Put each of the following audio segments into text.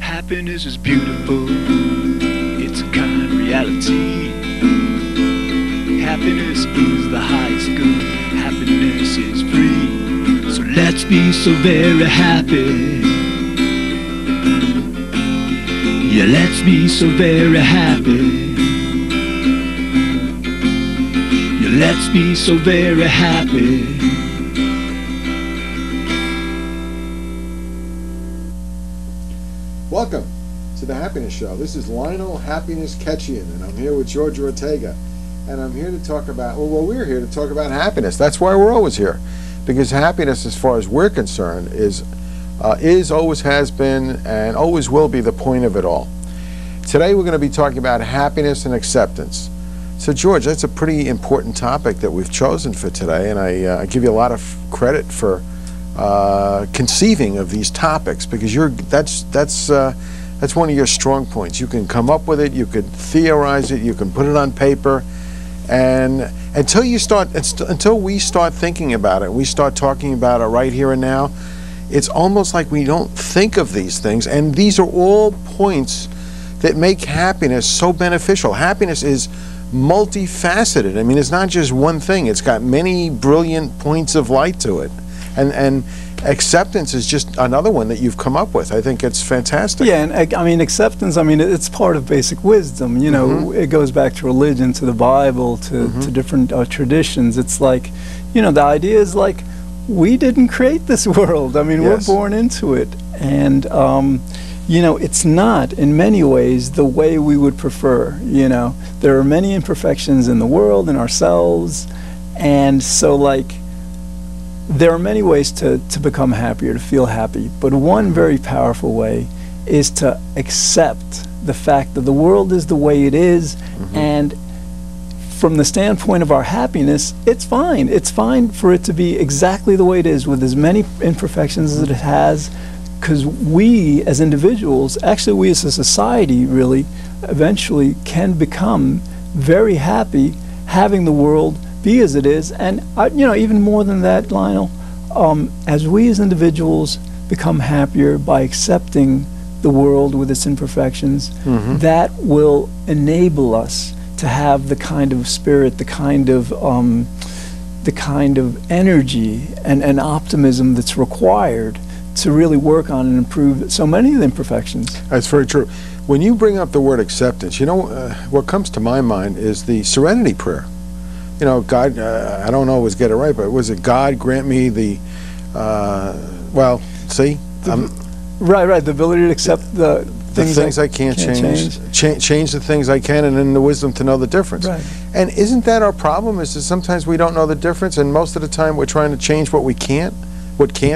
Happiness is beautiful, it's a kind reality. Happiness is the highest good, happiness is free. So let's be so very happy. Yeah, let's be so very happy. Yeah, let's be so very happy. Welcome to the Happiness Show. This is Lionel Happiness Ketchian, and I'm here with George Ortega. And I'm here to talk about, well, we're here to talk about happiness. That's why we're always here. Because happiness, as far as we're concerned, is, always has been, and always will be the point of it all. Today we're going to be talking about happiness and acceptance. So, George, that's a pretty important topic that we've chosen for today, and I give you a lot of credit for conceiving of these topics, because that's one of your strong points. You can come up with it, you could theorize it, you can put it on paper, and until we start thinking about it, we start talking about it right here and now, it's almost like we don't think of these things, and these are all points that make happiness so beneficial. Happiness is multifaceted. I mean, it's not just one thing. It's got many brilliant points of light to it. And acceptance is just another one that you've come up with. I think it's fantastic. Yeah, and I mean, acceptance, I mean, it's part of basic wisdom. You know, it goes back to religion, to the Bible, to different traditions. It's like, you know, the idea is like, we didn't create this world. I mean, we're born into it. And, you know, it's not, in many ways, the way we would prefer. You know, there are many imperfections in the world, in ourselves. And so, like, there are many ways to become happier, to feel happy, but one very powerful way is to accept the fact that the world is the way it is, and from the standpoint of our happiness, it's fine. It's fine for it to be exactly the way it is, with as many imperfections as it has, because we as individuals, actually we as a society really, eventually can become very happy having the world be as it is. And you know, even more than that, Lionel, as we as individuals become happier by accepting the world with its imperfections, that will enable us to have the kind of spirit, the kind of energy and optimism that's required to really work on and improve so many of the imperfections. That's very true. When you bring up the word acceptance, you know, what comes to my mind is the Serenity Prayer. You know, God, I don't always get it right, but was it God grant me the, well, see? Right, the ability to accept the things I can't change. Change the things I can, and then the wisdom to know the difference. Right. And isn't that our problem, is that sometimes we don't know the difference, and most of the time we're trying to change what can't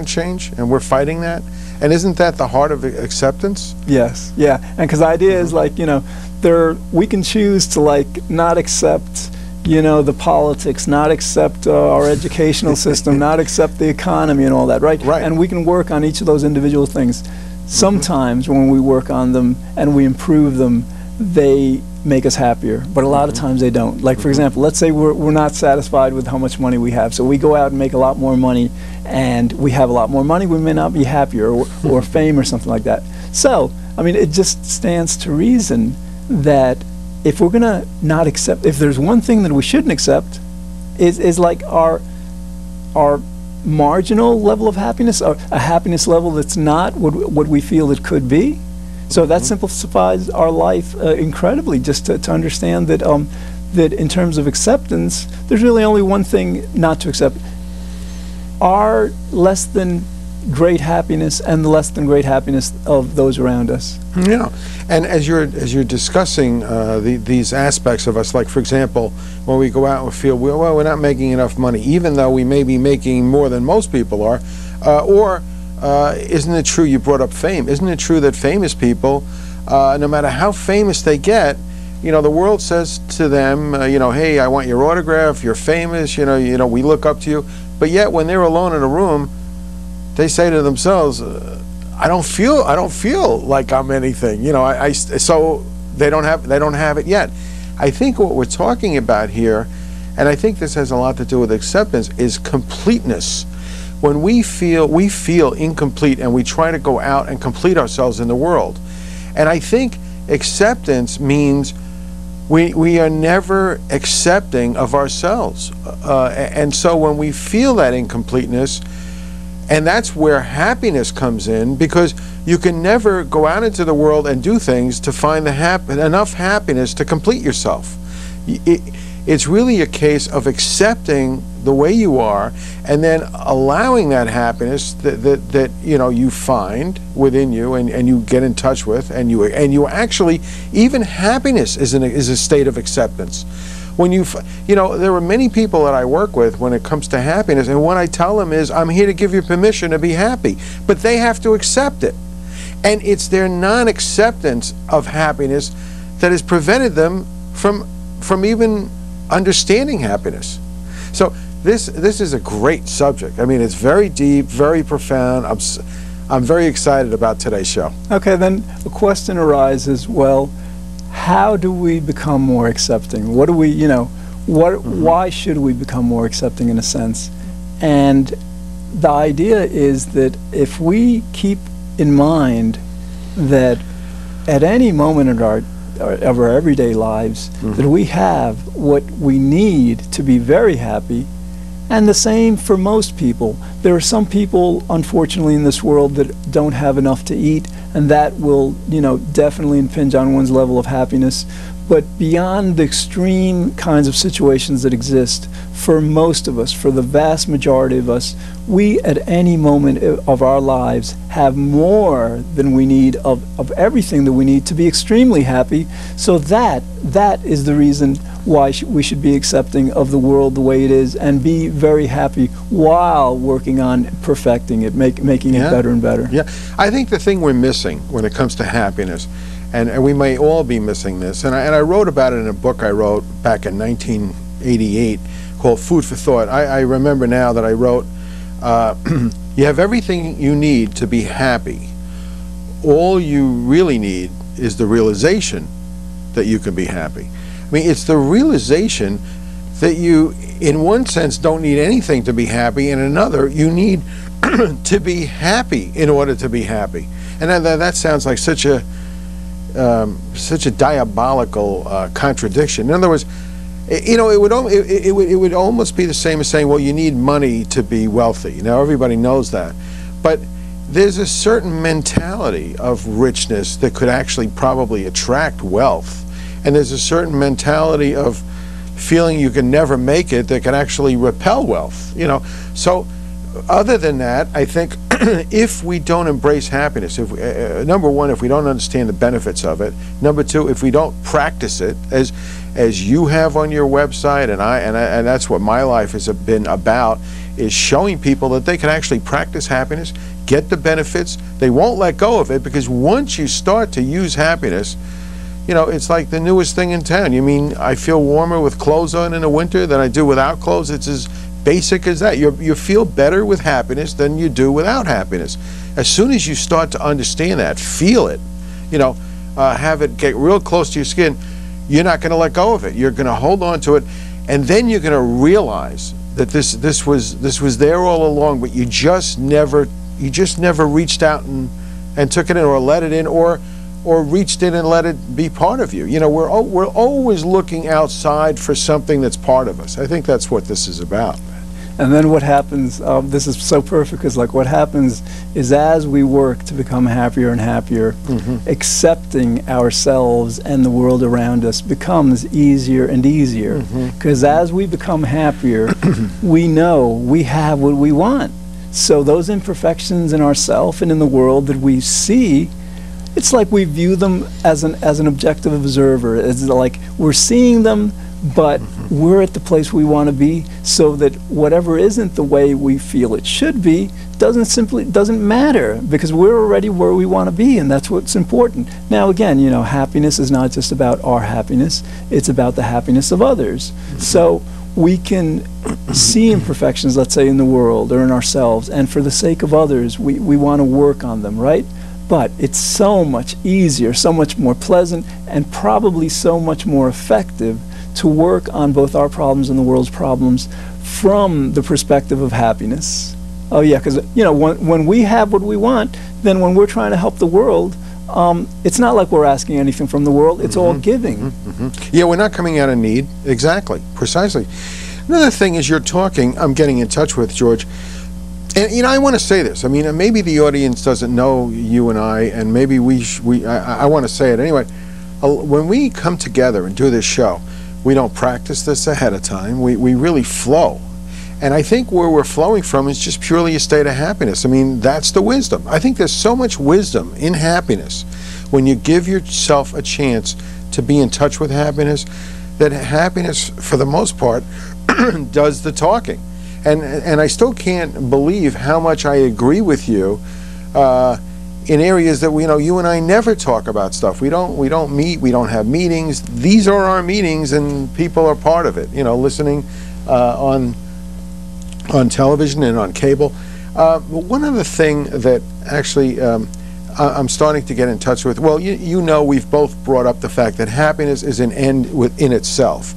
change, and we're fighting that? And isn't that the heart of acceptance? Yes, yeah, and because the idea is like, you know, we can choose to like not accept, you know, the politics, not accept our educational system, not accept the economy and all that, right? Right. And we can work on each of those individual things. Sometimes when we work on them and we improve them, they make us happier, but a lot of times they don't. Like, for example, let's say we're not satisfied with how much money we have, so we go out and make a lot more money, and we have a lot more money, we may not be happier, or fame or something like that. So, I mean, it just stands to reason that if we're gonna not accept, if there's one thing that we shouldn't accept, is like our marginal level of happiness, or a happiness level that's not what we feel it could be. So that simplifies our life incredibly, just to understand that that in terms of acceptance, there's really only one thing not to accept: our less than great happiness and the less than great happiness of those around us. Yeah, and as you're discussing these aspects of us, like for example, when we go out and feel, well, we're not making enough money, even though we may be making more than most people are, or isn't it true, you brought up fame, isn't it true that famous people, no matter how famous they get, you know, the world says to them, you know, hey, I want your autograph, you're famous, you know, we look up to you, but yet when they're alone in a room, they say to themselves, I don't feel like I'm anything, you know. So they don't have it yet. I think what we're talking about here, and I think this has a lot to do with acceptance, is completeness. When we feel incomplete and we try to go out and complete ourselves in the world, And I think acceptance means we are never accepting of ourselves. And so when we feel that incompleteness, and that's where happiness comes in, because you can never go out into the world and do things to find enough happiness to complete yourself. It's really a case of accepting the way you are, and then allowing that happiness that you find within you, and you get in touch with, and you actually, even happiness is a state of acceptance. When there are many people that I work with when it comes to happiness, and what I tell them is, I'm here to give you permission to be happy, but they have to accept it. And it's their non-acceptance of happiness that has prevented them from even understanding happiness. So this is a great subject. I mean, it's very deep, very profound. I'm very excited about today's show. Okay, then a question arises, well, how do we become more accepting? What do we, why should we become more accepting in a sense? And the idea is that if we keep in mind that at any moment of our everyday lives, that we have what we need to be very happy, and the same for most people. There are some people, unfortunately, in this world that don't have enough to eat, and that will, definitely impinge on one's level of happiness. But beyond the extreme kinds of situations that exist, for most of us, for the vast majority of us, we at any moment of our lives have more than we need of everything that we need to be extremely happy. So that is the reason why we should be accepting of the world the way it is, and be very happy while working on perfecting it, making it better and better. Yeah, I think the thing we're missing when it comes to happiness, and we may all be missing this, and I wrote about it in a book I wrote back in 1988 called Food for Thought. I remember now that I wrote, you have everything you need to be happy. All you really need is the realization that you can be happy. I mean, it's the realization that you, in one sense, don't need anything to be happy, and in another, you need to be happy in order to be happy. And that sounds like such a diabolical contradiction. In other words, it would almost be the same as saying, well, you need money to be wealthy. Now, everybody knows that, but there's a certain mentality of richness that could actually probably attract wealth, and there's a certain mentality of feeling you can never make it that can actually repel wealth. So other than that, I think if we don't embrace happiness, number one, if we don't understand the benefits of it, number two, if we don't practice it as you have on your website, and that's what my life has been about, is showing people that they can actually practice happiness, get the benefits. They won't let go of it, because once you start to use happiness, it's like the newest thing in town. You mean I feel warmer with clothes on in the winter than I do without clothes? It's as basic as that. You feel better with happiness than you do without happiness. As soon as you start to understand that, feel it, have it get real close to your skin, you're not going to let go of it. You're going to hold on to it, and then you're going to realize that this was there all along, but you just never reached out and took it in, or let it in, or reached in and let it be part of you. We're always looking outside for something that's part of us. I think that's what this is about. And then what happens, this is so perfect, because what happens is, as we work to become happier and happier, accepting ourselves and the world around us becomes easier and easier. Because as we become happier, we know we have what we want. So those imperfections in ourselves and in the world that we see, it's like we view them as an objective observer. It's like we're seeing them, but we're at the place we want to be, so that whatever isn't the way we feel it should be doesn't matter, because we're already where we want to be, and that's what's important. Now again, happiness is not just about our happiness, it's about the happiness of others. So we can see imperfections, let's say, in the world or in ourselves, and for the sake of others, we want to work on them, right? But it's so much easier, so much more pleasant, and probably so much more effective to work on both our problems and the world's problems from the perspective of happiness. Oh yeah, because when we have what we want, then when we're trying to help the world, it's not like we're asking anything from the world. It's all giving. Yeah, we're not coming out of need. Exactly, precisely. Another thing is you're talking, I'm getting in touch with, George, and you know, I want to say this. I mean, maybe the audience doesn't know you and I, and maybe I want to say it anyway. When we come together and do this show, we don't practice this ahead of time. We really flow. And I think where we're flowing from is just purely a state of happiness. I mean, that's the wisdom. I think there's so much wisdom in happiness when you give yourself a chance to be in touch with happiness, that happiness, for the most part, does the talking. And I still can't believe how much I agree with you in areas that you and I never talk about stuff. We don't meet. We don't have meetings. These are our meetings, and people are part of it. You know, listening on television and on cable. One other thing that actually I'm starting to get in touch with. Well, you know, we've both brought up the fact that happiness is an end within itself.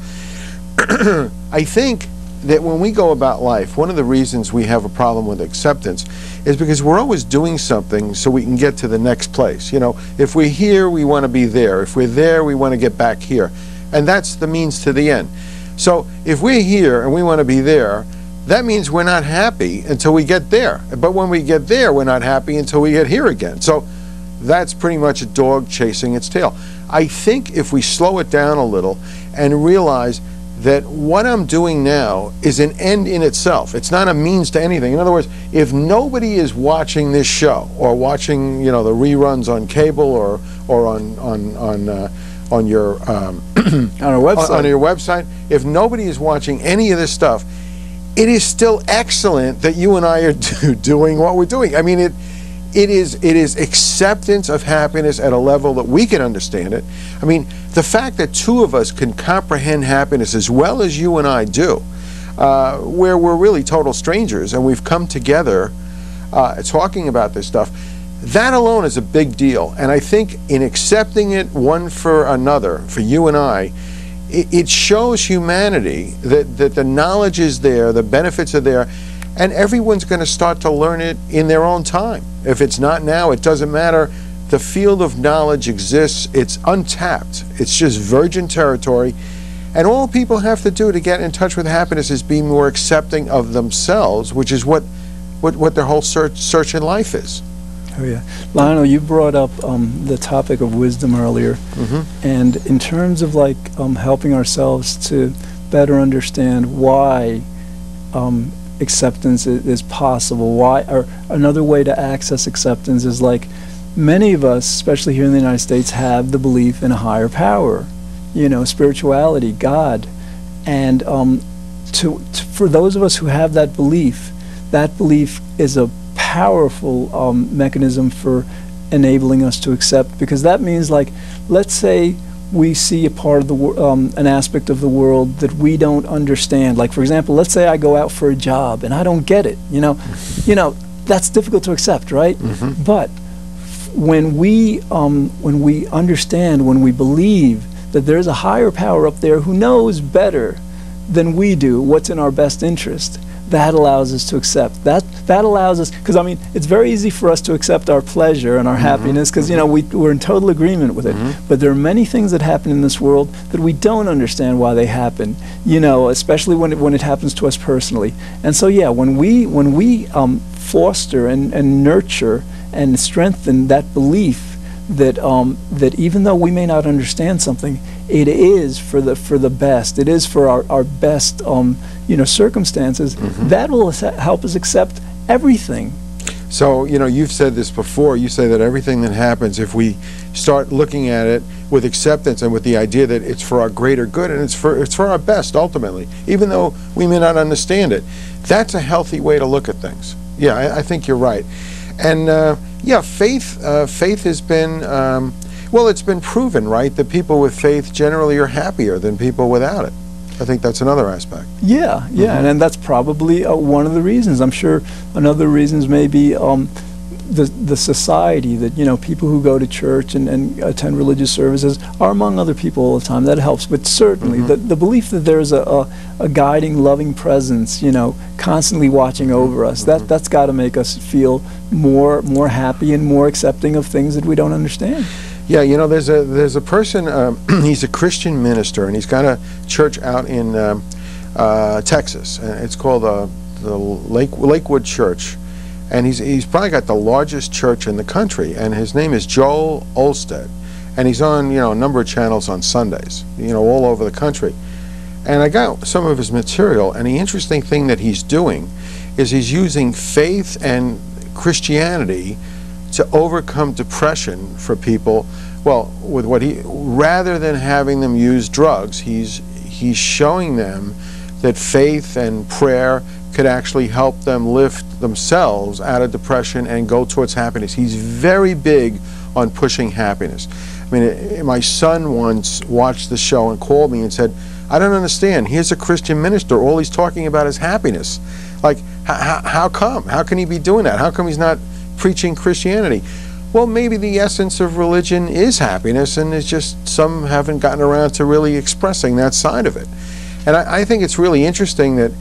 I think that when we go about life, one of the reasons we have a problem with acceptance is because we're always doing something so we can get to the next place. You know, if we're here, we want to be there. If we're there, we want to get back here. And that's the means to the end. So if we're here and we want to be there, that means we're not happy until we get there. But when we get there, we're not happy until we get here again. So that's pretty much a dog chasing its tail. I think if we slow it down a little and realize that what I'm doing now is an end in itself. It's not a means to anything. In other words, if nobody is watching this show or watching, you know, the reruns on cable or on your on your website, if nobody is watching any of this stuff, it is still excellent that you and I are doing what we're doing. I mean, it is acceptance of happiness at a level that we can understand it. I mean, the fact that two of us can comprehend happiness as well as you and I do, where we're really total strangers and we've come together talking about this stuff, that alone is a big deal. And I think in accepting it one for another, for you and I, it shows humanity that the knowledge is there, the benefits are there, and everyone's going to start to learn it in their own time. If it's not now, it doesn't matter. The field of knowledge exists. It's untapped. It's just virgin territory. And all people have to do to get in touch with happiness is be more accepting of themselves, which is what their whole search in life is. Oh yeah, Lionel, you brought up the topic of wisdom earlier, and in terms of like helping ourselves to better understand why acceptance is possible, or another way to access acceptance is like many of us, especially here in the United States, have the belief in a higher power, you know, spirituality, God, and for those of us who have that belief is a powerful mechanism for enabling us to accept, because that means, like, let's say we see a part of the an aspect of the world that we don't understand. Like, for example, let's say I go out for a job and I don't get it. You know, that's difficult to accept, right? But when we understand, when we believe that there's a higher power up there who knows better than we do what's in our best interest, that allows us to accept. That allows us, because I mean, it's very easy for us to accept our pleasure and our happiness, because you know we're in total agreement with it. But there are many things that happen in this world that we don't understand why they happen. You know, especially when it happens to us personally. And so yeah, when we foster and nurture and strengthen that belief that that even though we may not understand something, it is for the best. It is for our best circumstances. That will help us accept everything. So, you know, you've said this before. You say that everything that happens, if we start looking at it with acceptance and with the idea that it's for our greater good and it's for our best ultimately, even though we may not understand it, that's a healthy way to look at things. Yeah, I think you're right. And yeah, faith has been well, it's been proven, right, that people with faith generally are happier than people without it. I think that's another aspect. Yeah, and that's probably one of the reasons. I'm sure another reasons may be the society, that, you know, people who go to church and attend religious services are among other people all the time. That helps. But certainly the belief that there's a guiding, loving presence, you know, constantly watching over us, that's got to make us feel more happy and more accepting of things that we don't understand. Yeah, you know, there's a person, he's a Christian minister, and he's got a church out in Texas. It's called the Lakewood Church, and he's probably got the largest church in the country, and his name is Joel Olstead, and he's on, you know, a number of channels on Sundays, you know, all over the country. And I got some of his material, and the interesting thing that he's doing is he's using faith and Christianity to overcome depression for people. Well, with what rather than having them use drugs, he's showing them that faith and prayer could actually help them lift themselves out of depression and go towards happiness. He's very big on pushing happiness. I mean, my son once watched the show and called me and said, "I don't understand. Here's a Christian minister. All he's talking about is happiness. Like, how come? How can he be doing that? How come he's not preaching Christianity?" Well, maybe the essence of religion is happiness, and it's just some haven't gotten around to really expressing that side of it. And I think it's really interesting that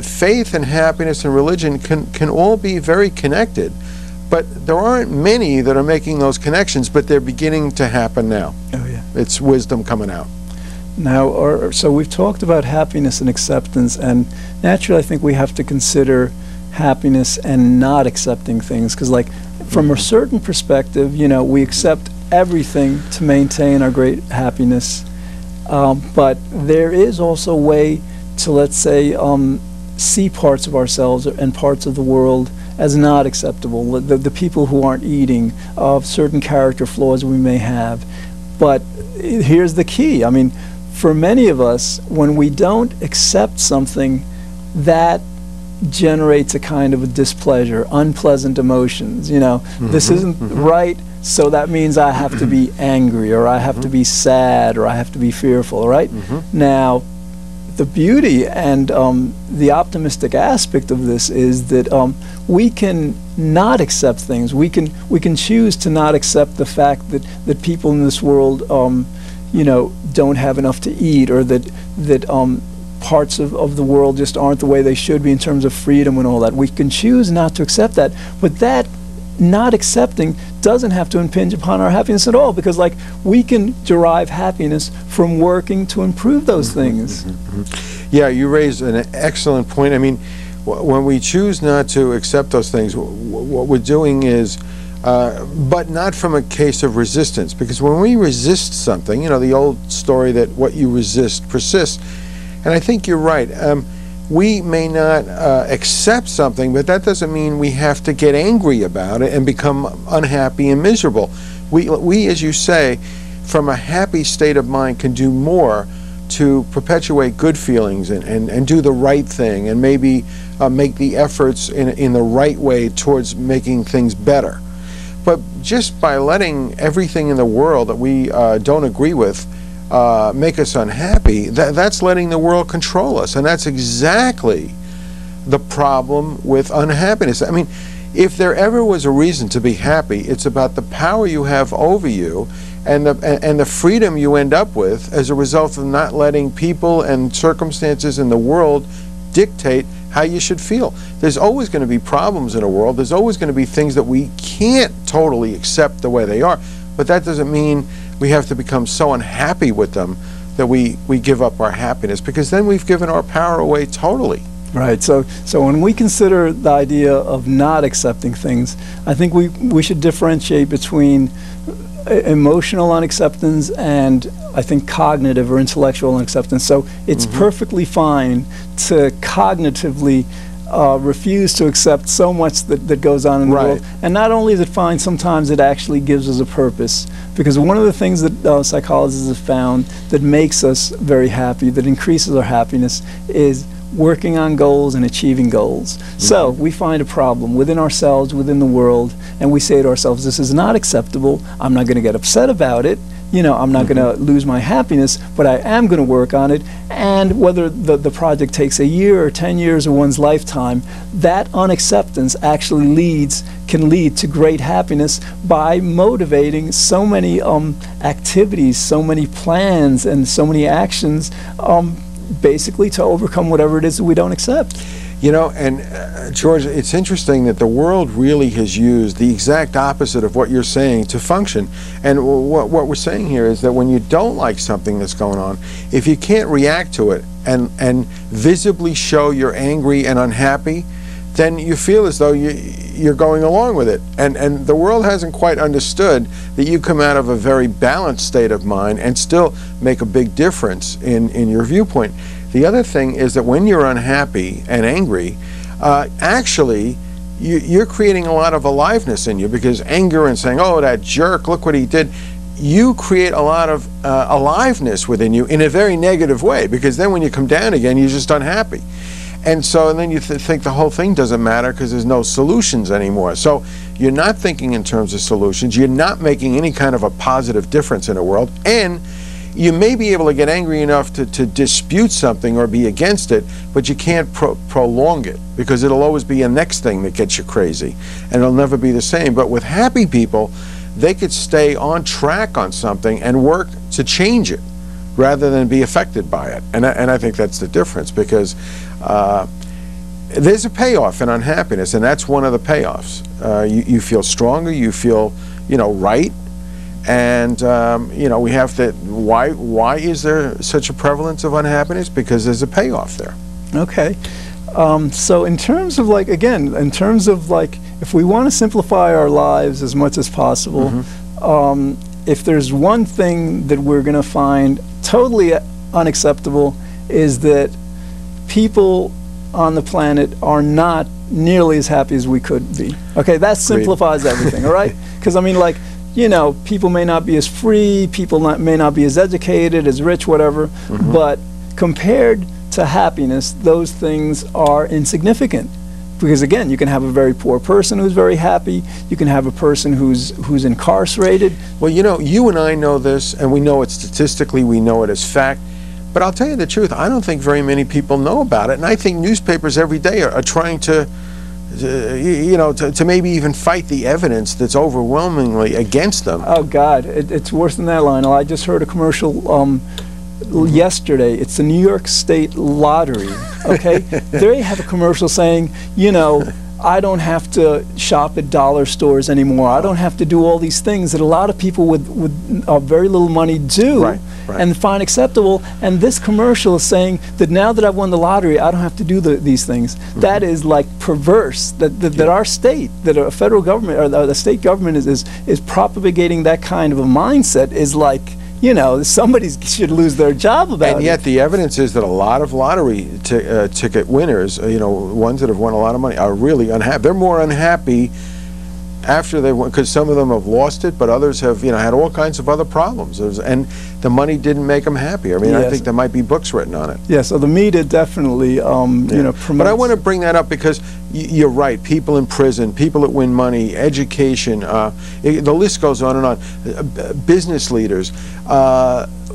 faith and happiness and religion can all be very connected, but there aren't many that are making those connections, but they're beginning to happen now. Oh, yeah. It's wisdom coming out. Now, so we've talked about happiness and acceptance, and naturally I think we have to consider happiness and not accepting things, because, like, from a certain perspective, you know, we accept everything to maintain our great happiness, but there is also a way to, let's say, see parts of ourselves and parts of the world as not acceptable, the people who aren't eating, of certain character flaws we may have. But here's the key. I mean, for many of us, when we don't accept something, that generates a kind of a displeasure, unpleasant emotions. You know, this isn't right, so that means I have to be angry, or I have to be sad, or I have to be fearful, right? Now, the beauty and the optimistic aspect of this is that we can not accept things. We can choose to not accept the fact that people in this world, you know, don't have enough to eat, or that parts of the world just aren't the way they should be in terms of freedom and all that. We can choose not to accept that, but that not accepting doesn't have to impinge upon our happiness at all, because, like, we can derive happiness from working to improve those things. Yeah, you raise an excellent point. I mean, when we choose not to accept those things, what we're doing is, but not from a case of resistance, because when we resist something, you know, the old story that what you resist persists, and I think you're right. We may not accept something, but that doesn't mean we have to get angry about it and become unhappy and miserable. We, as you say, from a happy state of mind, can do more to perpetuate good feelings and do the right thing, and maybe make the efforts in the right way towards making things better. But just by letting everything in the world that we don't agree with make us unhappy, that's letting the world control us, and that's exactly the problem with unhappiness. I mean, if there ever was a reason to be happy, it's about the power you have over you and the freedom you end up with as a result of not letting people and circumstances in the world dictate how you should feel. There's always going to be problems in the world. There's always going to be things that we can't totally accept the way they are, but that doesn't mean we have to become so unhappy with them that we give up our happiness, because then we've given our power away totally. Right. So when we consider the idea of not accepting things, I think we should differentiate between emotional unacceptance and, I think, cognitive or intellectual unacceptance. So it's perfectly fine to cognitively refuse to accept so much that goes on in the world. And not only is it fine, sometimes it actually gives us a purpose. Because one of the things that psychologists have found that makes us very happy, that increases our happiness, is working on goals and achieving goals. So we find a problem within ourselves, within the world, and we say to ourselves, this is not acceptable. I'm not going to get upset about it. you know, I'm not going to lose my happiness, but I am going to work on it. And whether the project takes a year or 10 years or one's lifetime, that unacceptance actually can lead to great happiness by motivating so many activities, so many plans, and so many actions, basically to overcome whatever it is that we don't accept. You know, and George, it's interesting that the world really has used the exact opposite of what you're saying to function. And what we're saying here is that when you don't like something that's going on, if you can't react to it and visibly show you're angry and unhappy, then you feel as though you're going along with it. And the world hasn't quite understood that you come out of a very balanced state of mind and still make a big difference in your viewpoint. The other thing is that when you're unhappy and angry, actually you're creating a lot of aliveness in you, because anger and saying, oh, that jerk, look what he did, you create a lot of aliveness within you in a very negative way, because then when you come down again, you're just unhappy. And then you think the whole thing doesn't matter because there's no solutions anymore. So you're not thinking in terms of solutions, you're not making any kind of a positive difference in the world, and you may be able to get angry enough to dispute something or be against it, but you can't prolong it, because it'll always be a next thing that gets you crazy, and it'll never be the same. But with happy people, they could stay on track on something and work to change it rather than be affected by it. And I think that's the difference, because there's a payoff in unhappiness, and that's one of the payoffs. You feel stronger, you feel, you know, right. And you know, we have to, why is there such a prevalence of unhappiness? Because there's a payoff there. Okay. So in terms of, like, again, in terms of, like, if we want to simplify our lives as much as possible, if there's one thing that we're going to find totally unacceptable, is that people on the planet are not nearly as happy as we could be. Okay, that simplifies everything, all right? Because, I mean, like, you know, people may not be as free, people may not be as educated, as rich, whatever, but compared to happiness, those things are insignificant. Because again, you can have a very poor person who's very happy, you can have a person who's incarcerated. Well, you know, you and I know this, and we know it statistically, we know it as fact, but I'll tell you the truth, I don't think very many people know about it, and I think newspapers every day are trying to you know, to maybe even fight the evidence that's overwhelmingly against them. Oh God, it's worse than that, Lionel. I just heard a commercial yesterday. It's the New York State Lottery, okay? They have a commercial saying, you know, I don't have to shop at dollar stores anymore. I don't have to do all these things that a lot of people with very little money do and find acceptable. And this commercial is saying that now that I've won the lottery, I don't have to do these things. That is, like, perverse. That our state, that a federal government or the state government is propagating that kind of a mindset is like, you know, somebody should lose their job about it. And yet the evidence is that a lot of lottery ticket winners, you know, ones that have won a lot of money, are really unhappy. They're more unhappy after they won, because some of them have lost it, but others have, you know, had all kinds of other problems. And the money didn't make them happy. I mean, I think there might be books written on it. Yeah, so the media definitely, you know, promotes. But I want to bring that up because you're right. People in prison, people that win money, education, the list goes on and on. Business leaders.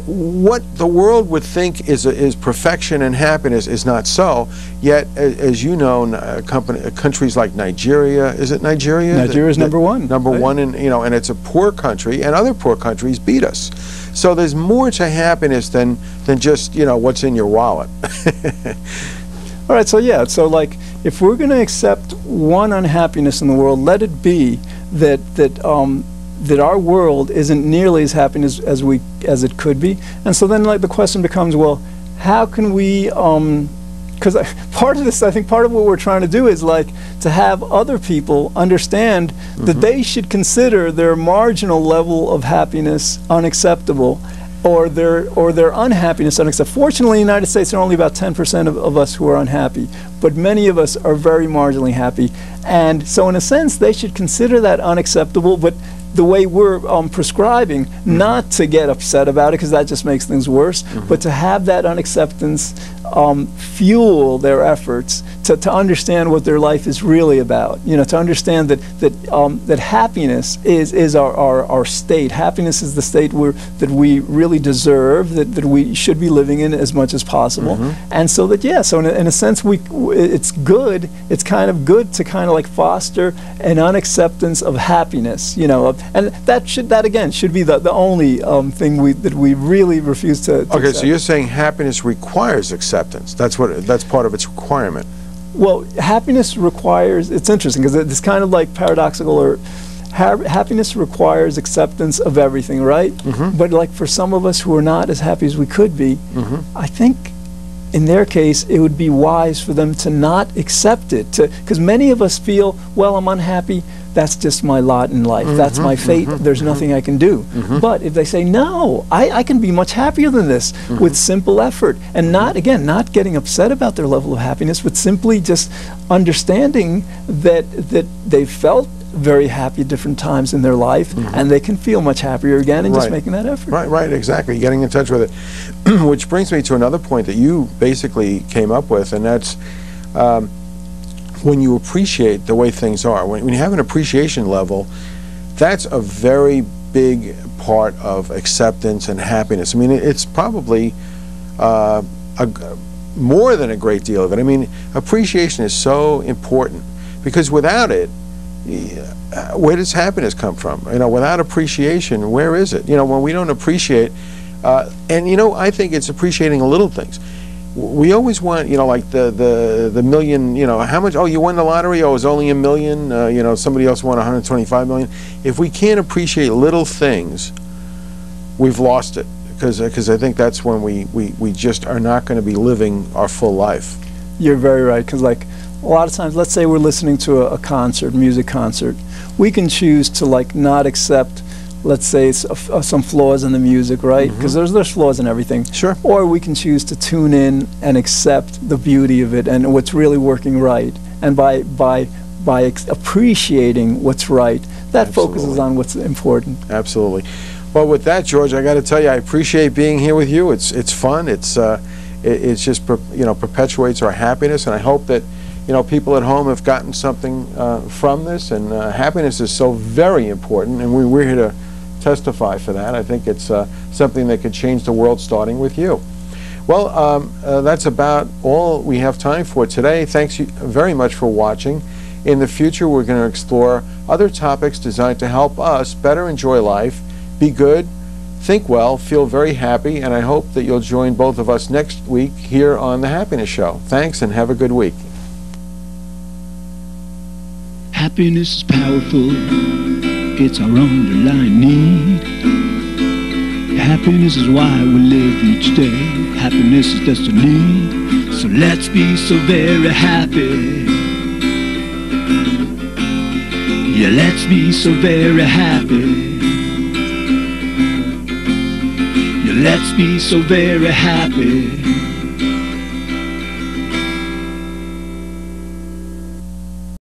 What the world would think is perfection and happiness is not so. Yet, as you know, countries like Nigeria, is it Nigeria? Nigeria's number one. Number one, and you know, and it's a poor country, and other poor countries beat us. So there's more to happiness than just, you know, what's in your wallet. All right, so yeah, so like, if we're going to accept one unhappiness in the world, let it be that our world isn't nearly as happy as it could be. And so then, like, the question becomes, well, how can we, because part of this, I think part of what we're trying to do is, like, to have other people understand that they should consider their marginal level of happiness unacceptable, or their unhappiness unacceptable. Fortunately, in the United States, there are only about 10% of us who are unhappy, but many of us are very marginally happy. And so in a sense, they should consider that unacceptable, but the way we're prescribing, not to get upset about it, because that just makes things worse, but to have that unacceptance fuel their efforts to understand what their life is really about. You know, to understand that happiness is our state. Happiness is the state that we really deserve, that we should be living in as much as possible. And so so in a sense, it's good. It's kind of good to kind of like foster an unacceptance of happiness. You know, and that again should be the only thing that we really refuse to Okay, accept. so you're saying happiness requires acceptance. That's part of its requirement. Well, happiness requires, it's interesting because it's kind of like paradoxical, or happiness requires acceptance of everything, right? But like for some of us who are not as happy as we could be, I think in their case it would be wise for them to not accept it, because many of us feel, well, I'm unhappy, that's just my lot in life, that's my fate, there's nothing I can do. But if they say, no, I can be much happier than this with simple effort, and not getting upset about their level of happiness, but simply just understanding that they felt very happy at different times in their life, and they can feel much happier again, and just making that effort. Right, exactly, getting in touch with it. Which brings me to another point that you basically came up with, and that's when you appreciate the way things are, when you have an appreciation level, that's a very big part of acceptance and happiness. I mean, it's probably more than a great deal of it. I mean, appreciation is so important, because without it, where does happiness come from? You know, without appreciation, where is it? You know, when we don't appreciate, and you know, I think it's appreciating little things. We always want, you know, like the million, you know, how much, oh, you won the lottery, oh, it was only $1 million, you know, somebody else won 125 million. If we can't appreciate little things, we've lost it, because I think that's when we just are not going to be living our full life. You're very right, because like a lot of times, let's say we're listening to a concert, music concert, we can choose to like not accept, let's say, some flaws in the music, right? Because there's flaws in everything. Sure. Or we can choose to tune in and accept the beauty of it and what's really working right. And by appreciating what's right, that focuses on what's important. Absolutely. Well, with that, George, I got to tell you, I appreciate being here with you. It's fun. It's just you know, perpetuates our happiness, and I hope that, you know, people at home have gotten something from this. And happiness is so very important, and we're here to testify for that. I think it's something that could change the world, starting with you. Well, that's about all we have time for today. Thanks very much for watching. In the future, we're going to explore other topics designed to help us better enjoy life, be good, think well, feel very happy, and I hope that you'll join both of us next week here on The Happiness Show. Thanks, and have a good week. Happiness is powerful, it's our underlying need. Happiness is why we live each day. Happiness is destiny. So let's be so very happy. Yeah, let's be so very happy. Yeah, let's be so very happy.